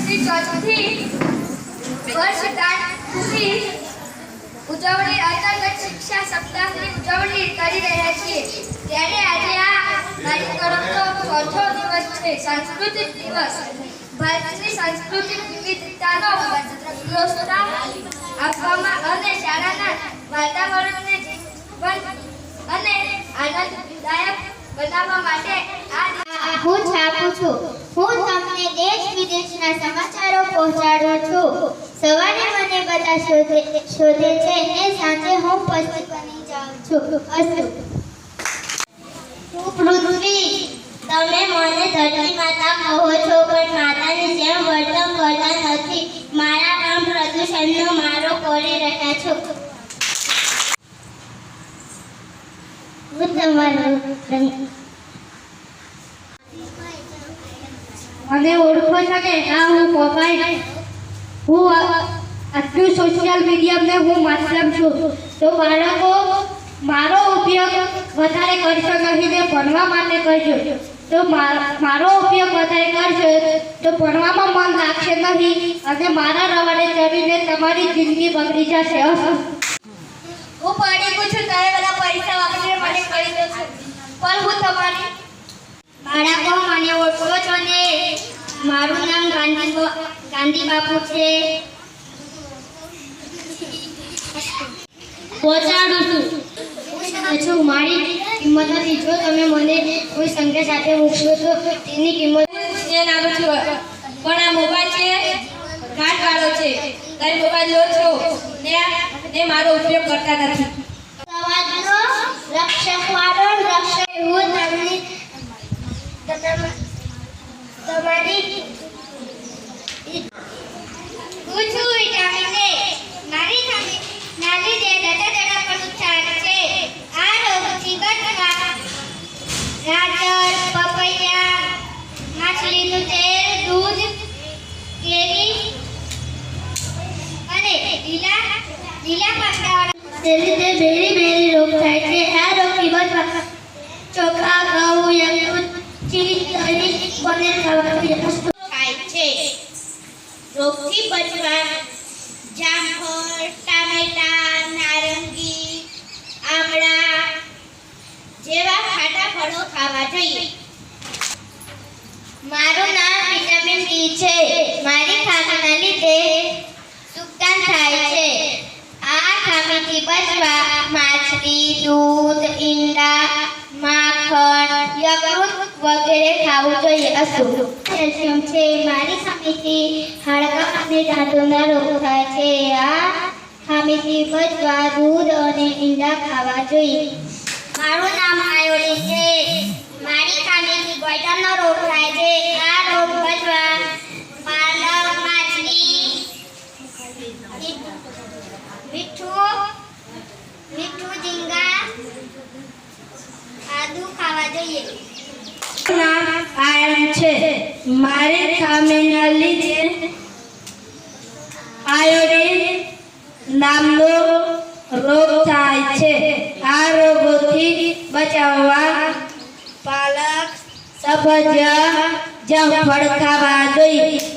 ત્રીજી ચોથી વર્ષગાંઠ સુધી ઉજવણી અંતર્ગત શિક્ષા સપ્તાહની ઉજવણી કરી રહ્યા છીએ ત્યારે આજે આ કાર્યક્રમનો ચોથો દિવસ છે સાંસ્કૃતિક દિવસ ભારતની સાંસ્કૃતિક વિવિધતાનો પ્રોત્સાહન આપવામાં અને શાળાના વાતાવરણને જીવંત અને આનંદદાયક બનાવવા માટે હું છાપું છું. હું તમને દેશ વિદેશના સમાચારો પહોંચાડું છું. સવારે મને બધા શોધે છે ને સાંજે હું પસ્તી બની જાઉં છું. અસ્તુ. પૃથ્વી, તમે મને ધરતી માતા કહો છો પણ માતાની જેમ વર્તન કરતા નથી. મારા કામ પ્રદૂષણનો મારો કરી રહ્યા છો. હું તમારું મને ઓળખો છો કે હા, હું પોપાઈ. હું આટલું સોશિયલ મીડિયાને હું માધ્યમ છું તો બાળકો મારો ઉપયોગ વધારે કરશો નહીં ને ભણવા માટે કરજો. તો મારો ઉપયોગ વધારે કરશો તો ભણવામાં મન લાગશે નહીં અને મારા રવાડે ચડીને તમારી જિંદગી બગડી જશે. હું પડી છું તમે બધા પૈસા વાપરીને મને કરી દો છો પણ હું તમારી બાળકો મને ઓળખો છો ને? મારું નામ ગાંધી બાપુ છે. પહોંચાડું છું. મારી કિંમત નથી. જો તમે મને કોઈ સંખ્યા સાથે મૂકશો તો તેની કિંમત પણ આ મોબાઈલ છે ઘાટ વાળો છે. તારી મોબાઈલ લો છો ને મારો ઉપયોગ કરતા નથી. સમાજનો રક્ષક વાળો રક્ષક હું તમારી હું છું વિટામિન એ. મારી સામે નાની જે દડા પર ઉછાળ છે. આ રોગથી બચવા ગાજર, પપૈયા, માછલીનું તેલ, દૂધ, કેરી અને લીલા પાકવાળા શરીરે બેરી રોગ થાય છે. આ રોગથી બચવા ચોખા, ઘઉં, યકૃત, ચીજ, દહીં, પનીર ખાવાનું થાય છે. રોગથી બચવા જામફળ, ટામેટા, નારંગી, આમળા જેવા ખાટા ફળો ખાવા જોઈએ. મારું નામ વિટામિન ડી છે. મારી ખામીના લીધે સુકાન થાય છે. આ ખામીથી બચવા માછલી, દૂધ, ઈંડા, માખણ, યકૃત વગેરે ખાવું જોઈએ. કેલ્શિયમ છે. મારી ખામીથી હાડકાં અને દાંતોના રોગ થાય છે. આ ખામીથી બચવા દૂધ અને ઈંડા ખાવા જોઈએ. મારું નામ આયોડીન છે. મારી ખામીથી ગોઈટરનો રોગ થાય છે. આ રોગ બચવા પાલક, માછલી, મીઠું, ઝીંગા, આદુ ખાવા જોઈએ. નામ આયન છે. મારી ખામીના લીધે આયોડિન નામનો રોગ થાય છે. આ રોગોથી બચાવવા પાલક, સફરજન, જામફળ ખાવા જોઈએ.